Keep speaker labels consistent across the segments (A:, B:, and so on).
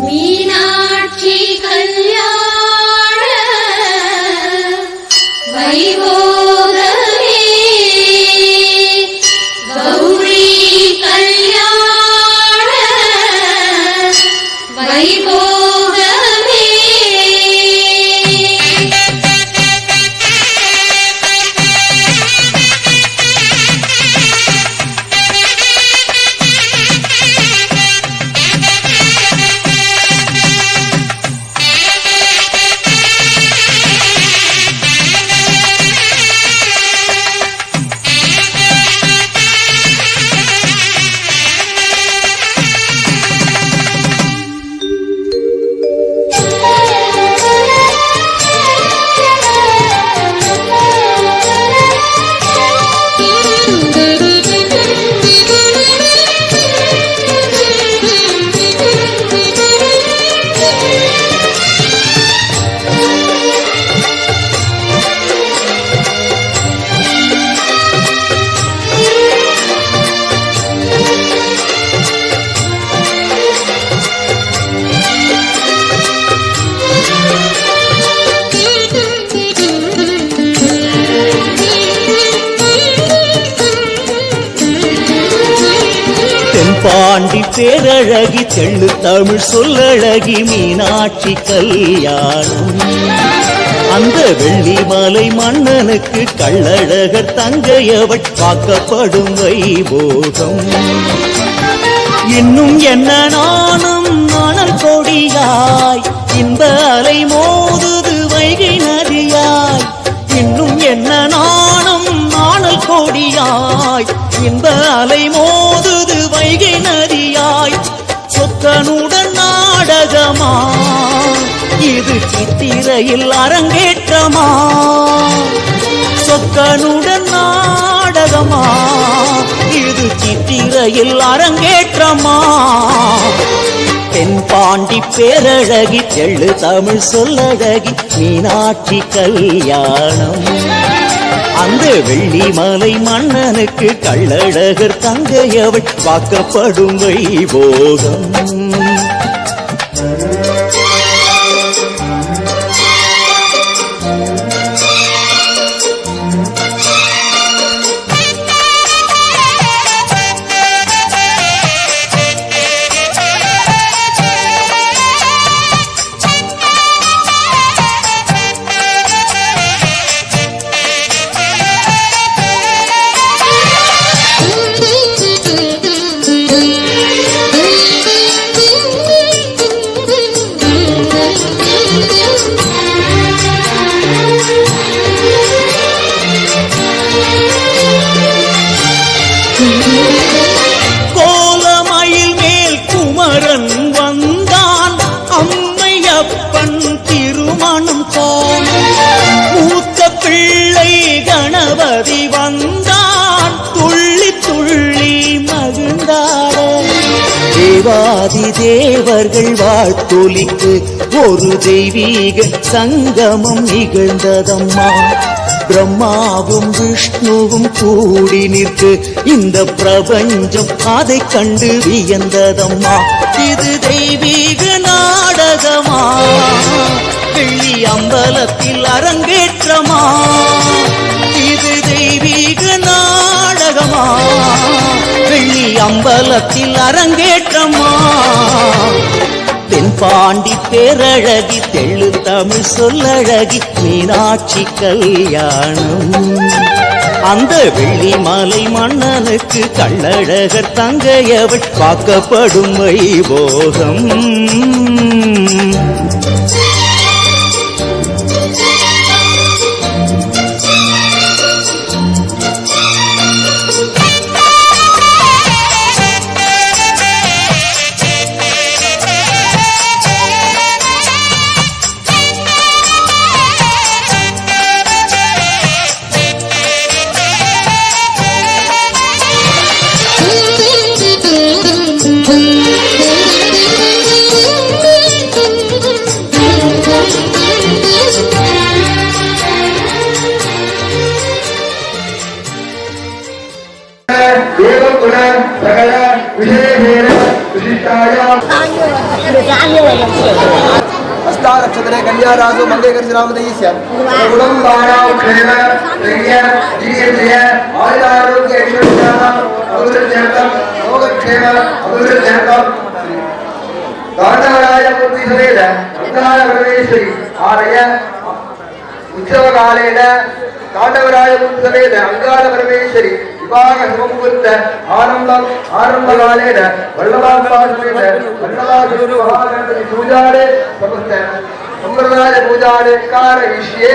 A: மீனாட்சி கல்யாண வைபோகமே கௌரி கல்யாண வைபோகமே
B: பாண்டி பேரழகி தெள்ளு தமிழ் சொல்லழகி மீனாட்சி கல்யாணம் அந்த வெள்ளிமலை மன்னனுக்கு கள்ளழகர் தங்கையவள் பார்க்கப்படும் வைபோகம். இன்னும் என்ன நானும் நாணல் கொடியாய் இன்ப அலை மோதுது வைகை நதியாய். இன்னும் என்ன நானும் நாணல் கொடியாய் இன்ப அலை மோதுது வைகை நதியாய். சொக்கனுடன் நாடகமா இது சித்திரையில் அரங்கேற்றமா. சொக்கனுடன் நாடகமா இது சித்திரையில் அரங்கேற்றமா. தென்பாண்டி பேரழகி தெள்ளு தமிழ் சொல்லழகி மீனாட்சி கல்யாணம் அந்த வெள்ளிமலை மன்னனுக்கு கள்ளழகர் தங்கையவள் பார்க்கப்படும் வைபோகம். கோலமயில் மேல் குமரன் வந்தான் அம்மையப்பன் திருமணம் காண. மூத்த பிள்ளை கணபதி வந்தான் துள்ளி துள்ளி மகிழ்ந்தாட. தேவாதி தேவர்கள் வாழ்த்தொலிக்கு ஒரு தெய்வீக சங்கமம் நிகழ்ந்ததம்மா. பிரம்மாவும் விஷ்ணுவும் கூடி நிற்கு இந்த பிரபஞ்சம் அதை கண்டு வியந்ததம்மா. இது தெய்வீக நாடகமா வெள்ளி அம்பலத்தில் அரங்கேற்றமா. இது தெய்வீக நாடகமா வெள்ளி அம்பலத்தில் அரங்கேற்றமா. தென்பாண்டி பேரழகி தெள்ளு தமிழ் சொல்லழகி மீனாட்சி கல்யாணம் அந்த வெள்ளிமலை மன்னனுக்கு கள்ளழகர் தங்கையவள் பார்க்கப்படும் வைபோகம்.
C: अष्टानक्षत्रे कन्यारासु मङ्गलकर्षनामधेयस्य गुणं बाणाक्षरेण दैर्य धीर्य आयुरारोग्य ऐश्वर्याः अभिवृद्ध्यर्थं योगक्षेम अभिवृद्ध्यर्थं ताण्डवराय मूर्तिसमेत अङ्गारपरमेश्वरी आलय उत्सवकालेन ताण्डवराय मूर्तिसमेत अङ्गारपरमेश्वरी विभाग शुभमुहूर्त आरम्भकालेन वल्लभासमेत वल्लभागुरु महागणपति पूजाले समस्त संप्रदाय पूजाले कारयिष्ये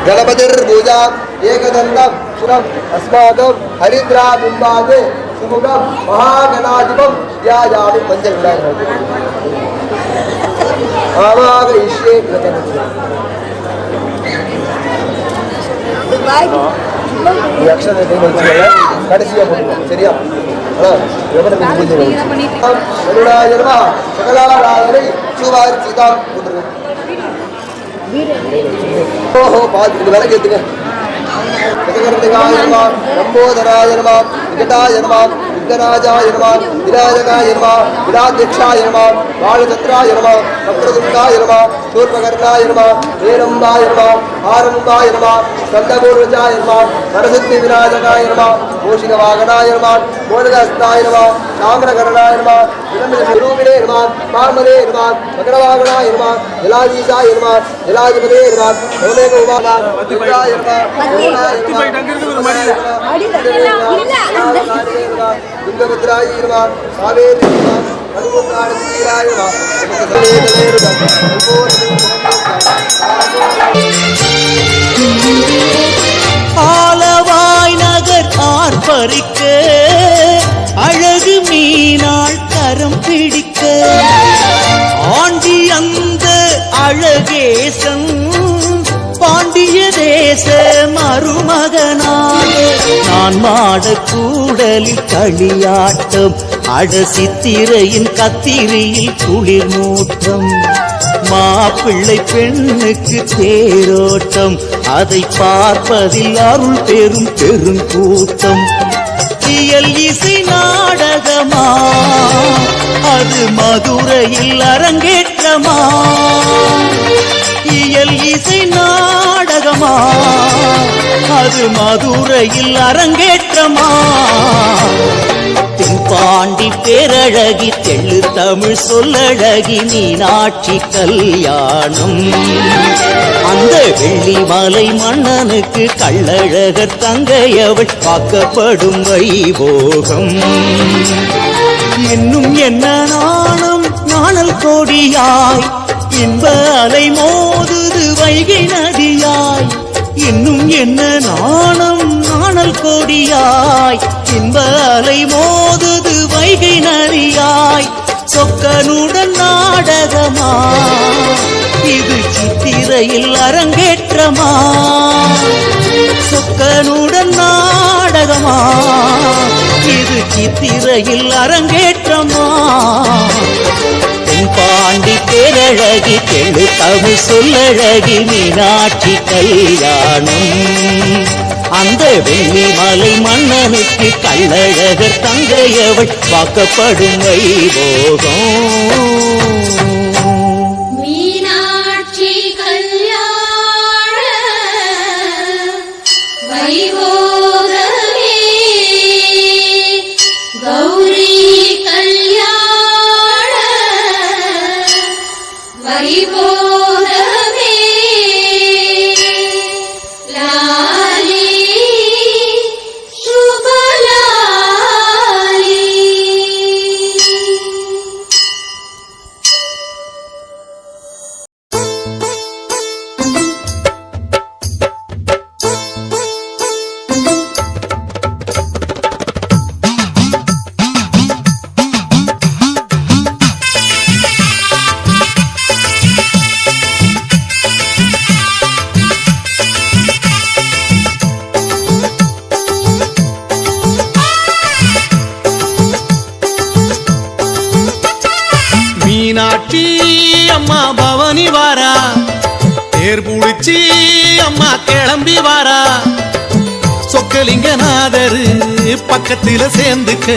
C: गणपतिर्पूजा एकदन्तं सुरम् अस्माकं हरिद्रा बिम्बादे सुमुखं महागणाधिपं ध्यायामि पञ्चविधानं आवाहयिष्ये अक्षर कடைசியா போடுங்க சரியா கருணாய நமः சகலாராதனை சுவாரி சீதாம் போடுங்க ஓஹோ பாத்து விலகி எடுத்துங்க नंबोधराय नमः विकटाय नमः विघ्नराजाय नमः विनायकाय नमः विनाध्यक्षाय नमः बालचन्द्राय नमः वक्रतुण्डाय नमः शूर्पकर्णाय नमः हेरम्बाय नमः आरम्बाय नमः स्कन्दपूर्वजाय नमः सरस्वतीविनायकाय नमः मूषिकवाहनाय नमः मोदकहस्ताय नमः ताम्रकर्णाय नमः विलम्बितस्वरूपिणे नमः मार्मदे नमः मकरवाहनाय नमः जलाधीशाय नमः जलाधिपते नमः सोमेक उमानाय नमः दुर्गभद्राय नमः सावेरी नमः अनुमुखाय नमः
B: ஆலவாய் நகர் ஆர்ப்பரிக்க அழகு மீனாள் கரம் பிடிக்க ஆண்டி அந்த அழகேசன் பாண்டிய தேச மருமகனாக நான் மாட கூடலில் களியாட்டம் அடசித்திரையின் கத்திரியில் குளிர் மூட்டம் மாப்பிள்ளை பெண்ணுக்கு தேரோட்டம் அதை பார்ப்பதில் அருள் பெரும் பெருங்கூட்டம் இயல் இசை நாடகமா அது மதுரையில் அரங்கேற்றமா இயல் இசை நாடகமா அது மதுரையில் அரங்கேற்றமா தென்பாண்டி பேரழகி தெள்ளு தமிழ் சொல்லழகி மீனாட்சி கல்யாணம் அந்த வெள்ளிமலை மன்னனுக்கு கள்ளழகர் தங்கையவள் வாக்கப்படும் வைபோகம் இன்னும் என்ன நாணம் நாணல் கோடியாய் இன்ப அலை மோதுது வைகை நதியாய் இன்னும் என்ன நாணம் நாணல் கோடியாய் இன்ப அலை மோதுது வைகை நதியாய் சொக்கனுடன் நாடகமா இது சித்திரையில் அரங்கேற்றமா சொக்கனுடன் நாடகமா இது சித்திரையில் அரங்கேற்றமா பாண்டி பேரழகி தெளு தமிழ் சொல்லழகி மீனாட்சி கல்யாணம் அந்த வெள்ளிமலை மன்னனுக்கு கள்ளழகர் தங்கையவள் வாக்கப்படும் வைபோகம்
A: மீனாட்சி கல்யாண வைபோகமே கௌரி கல்யாண வைபோகமே லாலி சுபலாலி
D: புடிச்சு அம்மா கிளம்பி வாரா சொக்கலிங்கநாதரு பக்கத்தில சேர்ந்துக்க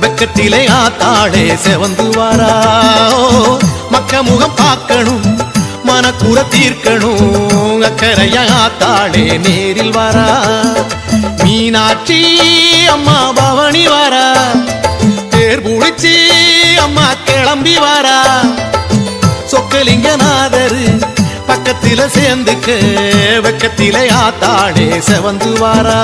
D: வெக்கத்திலே ஆத்தாளே செவந்து வாரா மக்க முகம் பார்க்கணும் மனக்குற தீர்க்கணும் அக்கறையா ஆத்தாளே நேரில் வாரா மீனாட்சி அம்மா பவனி வாரா தேர் புடிச்சு அம்மா கிளம்பி வாரா சொக்கலிங்கநாதரு பக்கத்தில சேர்ந்துக்க வெக்கத்திலே ஆத்தாளே செவந்து வாரா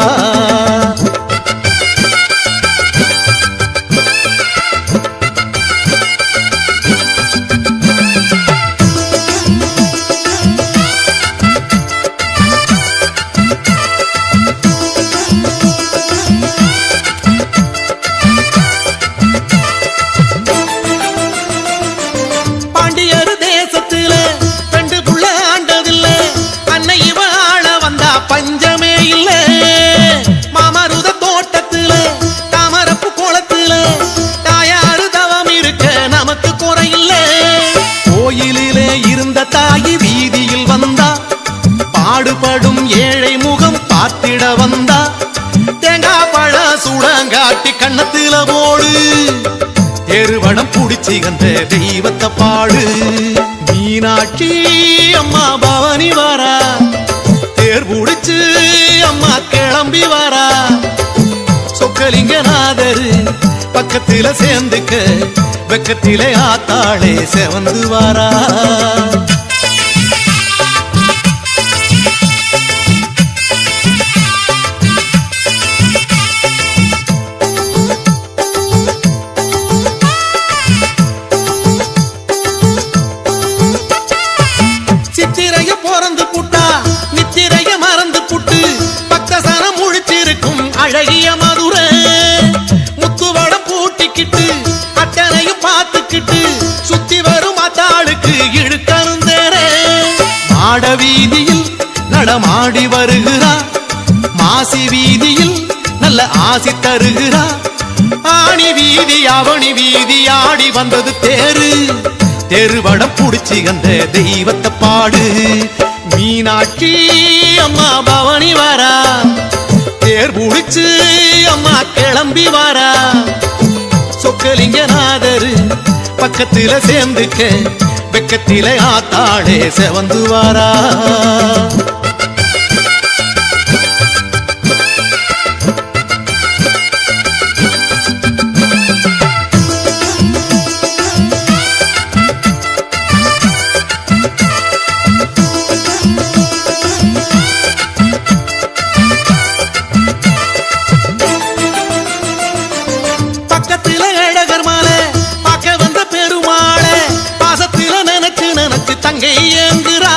D: பஞ்சமே இல்ல மாமருத தோட்டத்துல தாமரப்பு கோலத்துல தாயாரு தவம் இருக்க நமக்கு குறையில்ல கோயிலிலே இருந்த தாயி வீதியில் வந்தா பாடுபடும் ஏழை முகம் பார்த்திட வந்தா தேங்காய் பழ சுடங்காட்டி கண்ணத்துல போடு எருவடம் புடிச்சி அந்த தெய்வத்தை பாடு மீனாட்சி அம்மா பவனி வாரா தேர் புடிச்சு அம்மா கிளம்பி வாரா சொக்கலிங்கநாதரு பக்கத்தில சேர்ந்துக்க வெக்கத்திலே ஆத்தாளே செவந்து வாரா சித்திரைய பிறந்து புட்டா நித்திரைய மறந்து புட்டு பக்தசனம் முழிச்சிருக்கும் அழகிய மதுரை முத்துவடம் பூட்டிக்கிட்டு அட்டனையும் பார்த்துக்கிட்டு சுத்தி வரும் அத்தாளுக்கு இழுக்கருந்தேரே மாட வீதியில் நடமாடி வருகிறா மாசி வீதியில் நல்ல ஆசி தருகிறா ஆணி வீதி அவனி வீதி ஆடி வந்தது தேரு தெருவடம் புடிச்சு அந்த தெய்வத்தை பாடு மீனாட்சி அம்மா பவனி வாரா தேர் புடிச்சு அம்மா கிளம்பி வாரா சொக்கலிங்கநாதரு பக்கத்தில சேர்ந்துக்க வெக்கத்திலே ஆத்தாளே செவந்து வாரா தங்கை ஏங்குறா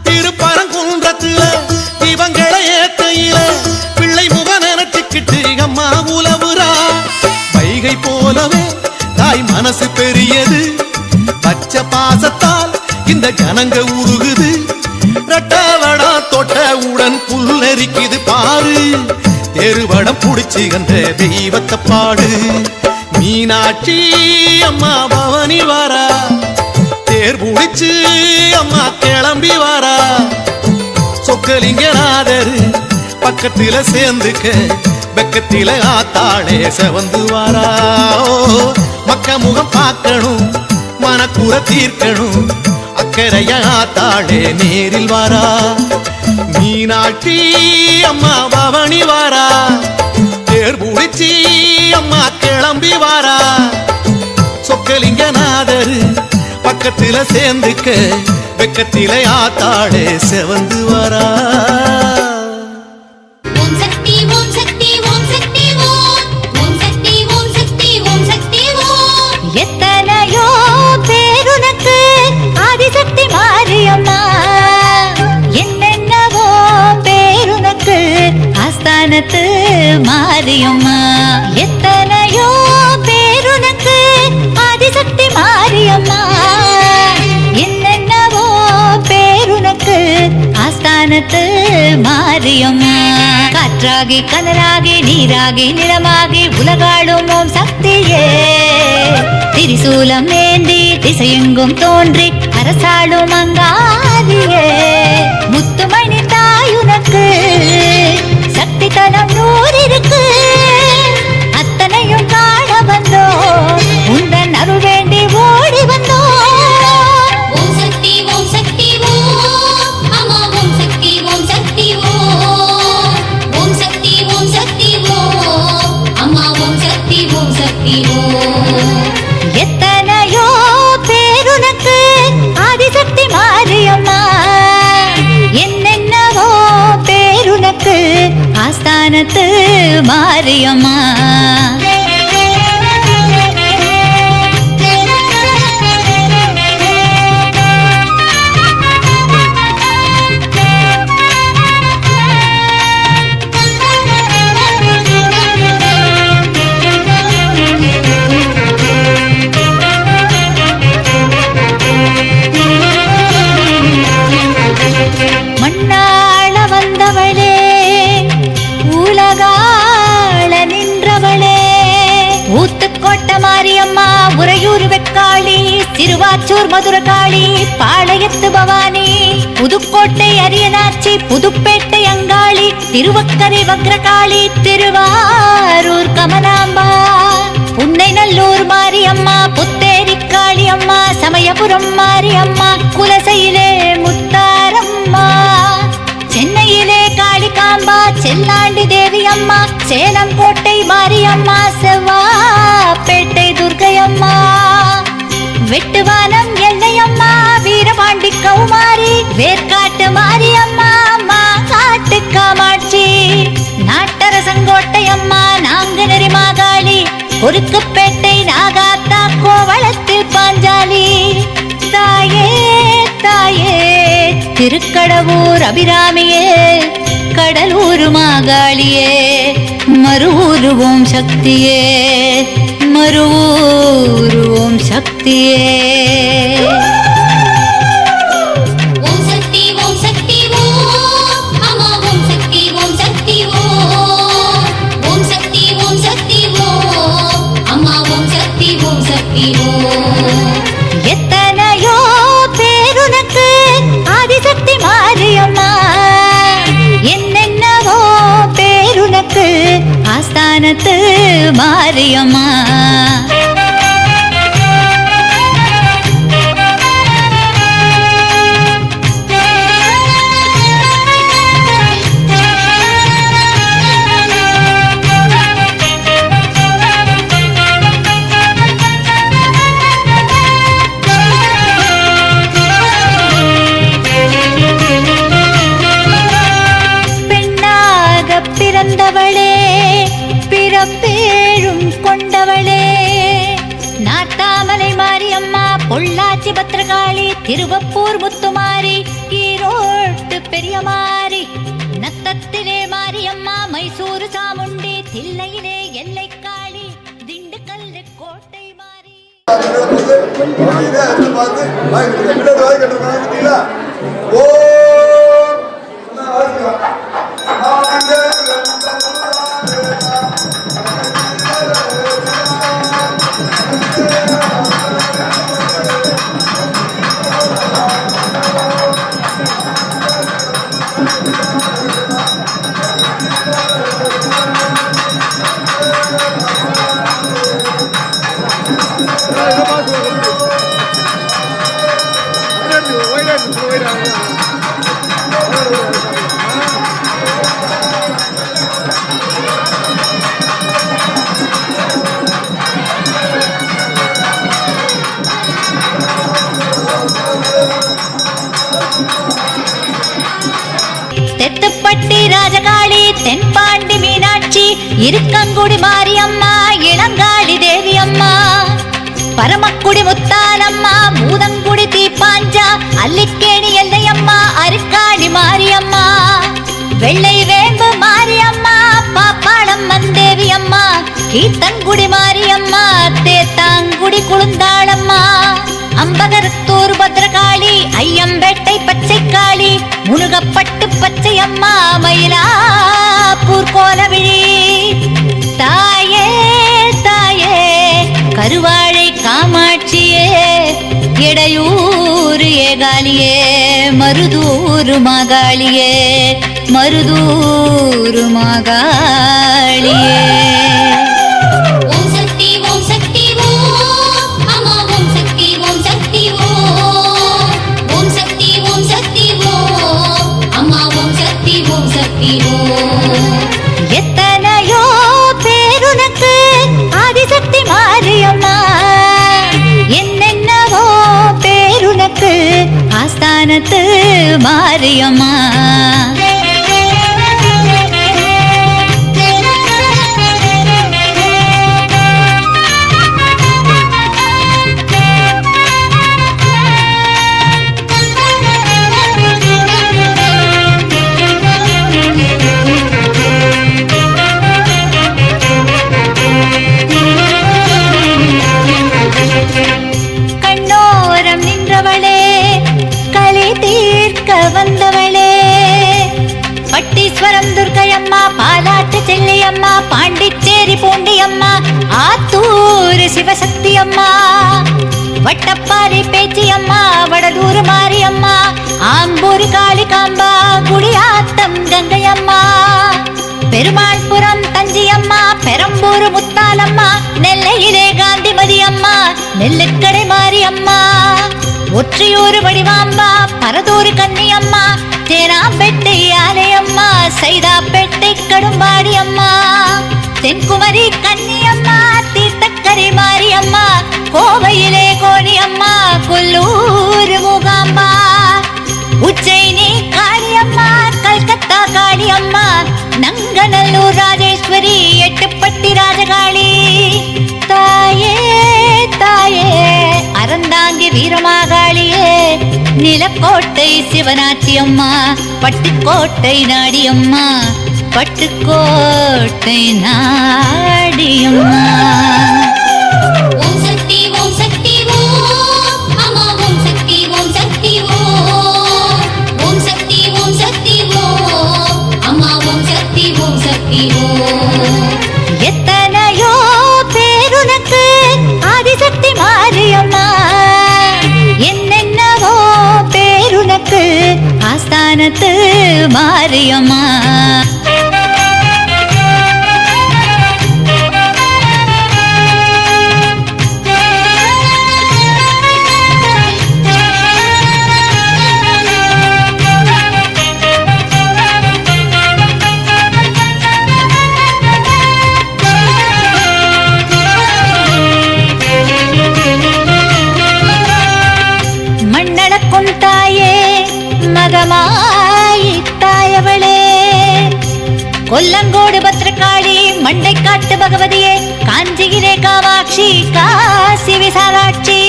D: திருப்பரங்குன்றத்துல இவங்களை ஏத்தையில பிள்ளை முக நினைச்சுக்கிட்டு அம்மா உலவுறா வைகை போலவே தாய் மனசு பெரியது பச்சை பாசத்தால் இந்த ஜனங்க உருகுது ரெட்டவடா தொட்டவுடன் புல்லரிக்குது பாரு தெருவடம் புடிச்சு அந்த தெய்வத்தை பாடு மீனாட்சி அம்மா பவனி வாரா தேர் புடிச்சு அம்மா கிளம்பி வாரா சொக்கலிங்கநாதரு பக்கத்தில சேர்ந்துக்க வெக்கத்தில ஆத்தாளே செவந்து வாரா மக்க முகம் பார்க்கணும் மனக்குற தீர்க்கணும் அக்கறையா ஆத்தாளே நேரில் வாரா மீனாட்சி அம்மா பவனி வாரா தேர் புடிச்சு அம்மா கிளம்பி வாரா சொக்கலிங்கநாதரு பக்கத்தில சேர்ந்துக்க வெக்கத்திலே ஆத்தாளே செவந்து வாரா
A: ஓம் சக்தி ஓம் சக்தி ஓம் சக்தி ஓம் ஓம் சக்தி ஓம் சக்தி ஓம் சக்தி ஓம்
E: எத்தனையோ பேருனக்கு ஆதிசக்தி மாரியம்மா என்னென்னவோ பேருனக்கு ஆஸ்தானத்து மாரியம்மா எத்தனையோ பேருனக்கு ஆதிசக்தி மாரியம்மா என்னென்னவோ பேருனக்கு ஆஸ்தானத்து மாரியம்மா காற்றாகி கனலாகி நீராகி நிலமாகி உலகாடும் ஓம் சக்தியே திரிசூலம் ஏந்தி திசையெங்கும் தோன்றி அரசாளும் அங்காதியே ஆஸ்தானத்து மாரியம்மா. மண்ணாள வந்தவளே, உலகாள நின்றவளே, ஊத்துக்கோட்ட மாரியம்மா, உறையூர் வெக்காளி, திருவாச்சூர் மதுரகாளி, பாளையத்து பவானி, புதுக்கோட்டை அரியனாச்சி, புதுப்பேட்டை அங்காளி, திருவக்கரை வக்ரகாளி, திருவாரூர் கமலாம்பா, புன்னை நல்லூர் மாரியம்மா, புத்தேரி காளியம்மா, சமயபுரம் மாரியம்மா, குலசையிலே முத்தாரம்மா, சென்னையிலே காளிகாம்பா, செல்லாண்டி தேவி அம்மா, சேலம் கோட்டை மாரியம்மா, செவ்வாப்பேட்டை துர்க்கையம்மா, வெட்டுவானம் எல்லையம்மா, வீரபாண்டி கௌமாரி, வேர்க்காட்டு மாரியம்மா, மாகாட்டு காமாட்சி, நாட்டரசங்கோட்டை அம்மா, நாங்குநெறி மாகாளி, குறுக்குப்பேட்டை நாகாத்தா, கோவளத்தில் பாஞ்சாலி, தாயே தாயே திருக்கடவூர் அபிராமியே, கடலூர் மாகாளியே, மருவூர் ஓம் சக்தியே, மருவூர் ஓம் சக்தியே.
A: ஓம் சக்தி ஓம் சக்தி ஓம் அம்மா, ஓம் சக்தி ஓம் சக்தி ஓம். ஓம் சக்தி ஓம் சக்தி ஓம் அம்மா, ஓம் சக்தி ஓம் சக்தி ஓம்.
E: எத்தனையோ பேருனக்கு ஆதிசக்தி மாரியம்மா, என்னென்னவோ பேருனக்கு ஆஸ்தானத்து மாரியம்மா. பிறந்தவளே, பிறப்பேரும் கொண்டவளே, நாட்டாமலை மாரியம்மா, பொள்ளாச்சி பத்ரகாளி, திருவப்பூர் முத்துமாரி, ஈரோட்டு பெரியமாரி, நத்தத்திலே மாரியம்மா, மைசூரு சாமுண்டி, தில்லையிலே எல்லைக்காளி, திண்டுக்கல் கோட்டை மாரி. தெத்துப்பட்டி ராஜகாளி, தென்பாண்டி மீனாட்சி, இருக்கங்குடி மாரியம்மா, இளங்காளி தேவி அம்மா, பரமக்குடி முத்தானம்மா, பூதங்குடி தீப்பாஞ்சா, அல்லிக்கேணி எல்லையம்மா, அருக்காணி மாரியம்மா, வெள்ளை வேம்பு மாரியம்மா, பாப்பாளம் மந்தேவி அம்மா, கீர்த்தங்குடி மாரியம்மா, தேத்தாங்குடி குளுந்தாளம்மா, அம்பகரத்தூர் பத்ரகாளி, ஐயம்பேட்டை பச்சைக்காளி, முருகப்பட்டு பச்சையம்மா, மயிலாப்பூர் கோலவிழி, தாயே தாயே கருவாழை காமாட்சியே, இடையூர் ஏகாலியே, மருதூர் மாகாளியே, மருதூர் மாகாளியே.
A: ஓம் சக்தி ஓம் சக்தி ஓம் அம்மா, ஓம் சக்தி ஓம் சக்தி ஓம். ஓம் சக்தி ஓம் சக்தி ஓம் அம்மா, ஓம் சக்தி ஓம் சக்தி ஓம்.
E: எத்தனையோ பேருனக்கு ஆதிசக்தி மாரியம்மா, என்னென்னவோ பேருனக்கு ஆஸ்தானத்து மாரியம்மா. வந்தவளே. பட்டீஸ்வரம் துர்க்கையம்மா, பாலாட்டு செல்லியம்மா, பாண்டிச்சேரி பூண்டியம்மா, ஆத்தூர் சிவசக்தி அம்மா, வட்டப்பாறை பேச்சியம்மா, வடலூர் மாரியம்மா, ஆம்பூர் காளிகாம்பா, குடியாத்தம் கங்கையம்மா, பெருமாள்புரம் தஞ்சியம்மா, பெரம்பூர் முத்தாலம்மா, நெல்லையிலே காந்திமதி அம்மா, நெல்லுக்கடை மாரியம்மா, ஒற்றியூர் வடிவாம்பா, பரதூர் கன்னியம்மா, தேனாம்பேட்டை ஆலையம்மா, சைதாப்பேட்டை கடும்பாடி அம்மா, தென்குமரி கன்னியம்மா, தீர்த்தக்கரை மாரியம்மா, கோவையிலே கோணியம்மா, கொல்லூர் மூகாம்பா, உஜ்ஜயினி காளியம்மா, கல்கத்தா காளியம்மா, நங்கநல்லூர் ராஜேஸ்வரி, எட்டுப்பட்டி ராஜகாளி. தாயே தாயே அறந்தாங்கி வீரமாகாளியே, நிலக்கோட்டை சிவனாட்சியம்மா, பட்டுக்கோட்டை நாடியம்மா, பட்டுக்கோட்டை நாடியம்மா.
A: ஓம் சக்தி ஓம் சக்தி ஓம் அம்மா ஓம் சக்தி ஓம் சக்தி ஓம். ஓம் சக்தி ஓம் சக்தி ஓம் அம்மா ஓம் சக்தி ஓம் சக்தி ஓம்.
E: எத்தனையோ பேருனக்கு ஆதிசக்தி மாரியம்மா, என்னென்னவோ பேருனக்கு ஆஸ்தானத்து மாரியம்மா. மண்ணளக்கும் தாயே, மகமாயி தாயவளே, கொல்லங்கோடு பத்ரகாளி, மண்டைக்காட்டு பகவதியே, காஞ்சியிலே காமாட்சி, காசி விசாலாட்சி,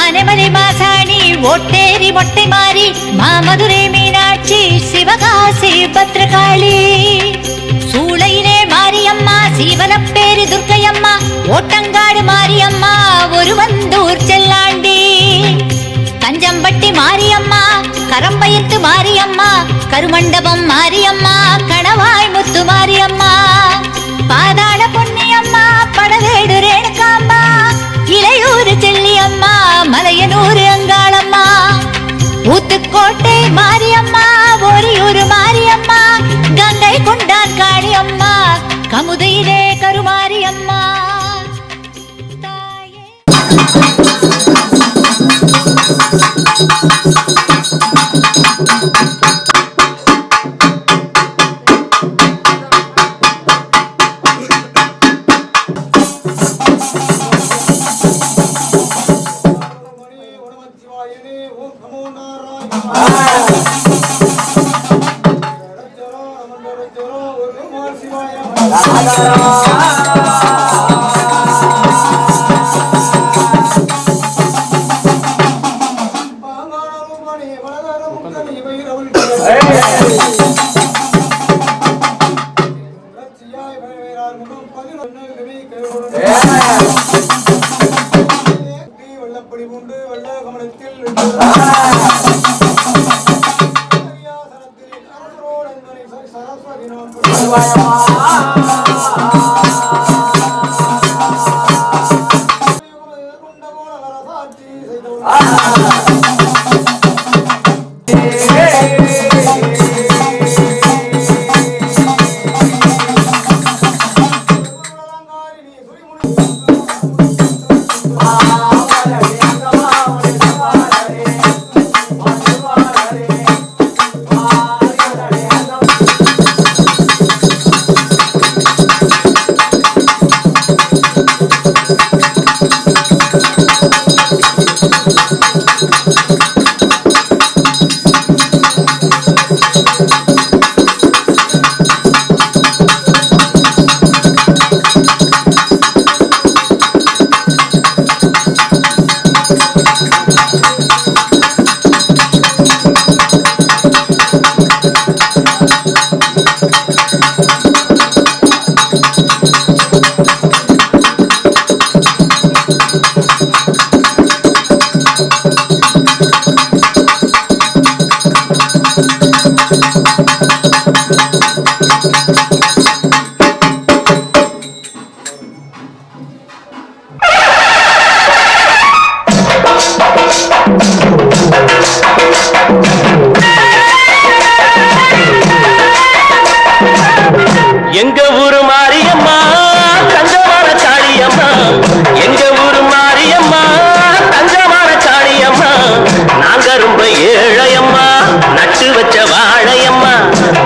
E: ஆனைமலை மாசாணி, ஓட்டேரி மொட்டை மாறி, மாமதுரை மீனாட்சி, சிவகாசி பத்ரகாளி, சூளையிலே மாரியம்மா, சீவலப்பேரி துர்க்கையம்மா, ஓட்டங்காடு மாரியம்மா, ஒருவந்தூர் செல்லாண்டி, கஞ்சம்பட்டி மாரியம்மா, கரம்பயத்து மாரியம்மா, கருமண்டபம் மாரியம்மா, கணவாய் முத்து மாரியம்மா, பாதாள பொன்னியம்மா, படவேடு ரேணுகாம்பா, இளையூர் செல்லியம்மா, மலையனூர் அங்காளம்மா, ஊத்துக்கோட்டை மாரியம்மா, ஒரியூர் மாரியம்மா, கங்கை கொண்டான் காளியம்மா, கமுதையிலே கருமாரியம்மா. தாயே
F: எங்க ஊரு மாரியம்மா தஞ்சமான காளியம்மா, எங்க ஊரு மாரியம்மா தஞ்சமான காளியம்மா. நாங்க ரொம்ப ஏழையம்மா நட்டு வச்ச வாழையம்மா,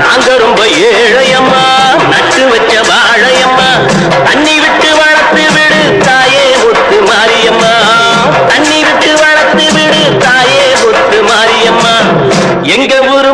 F: நாங்க ரொம்ப ஏழையம்மா நட்டு வச்ச வாழையம்மா. தண்ணி விட்டு வளர்த்து விடு தாயே முத்து மாரியம்மா, தண்ணி விட்டு வளர்த்து விடு தாயே முத்து மாரியம்மா. எங்க ஊரு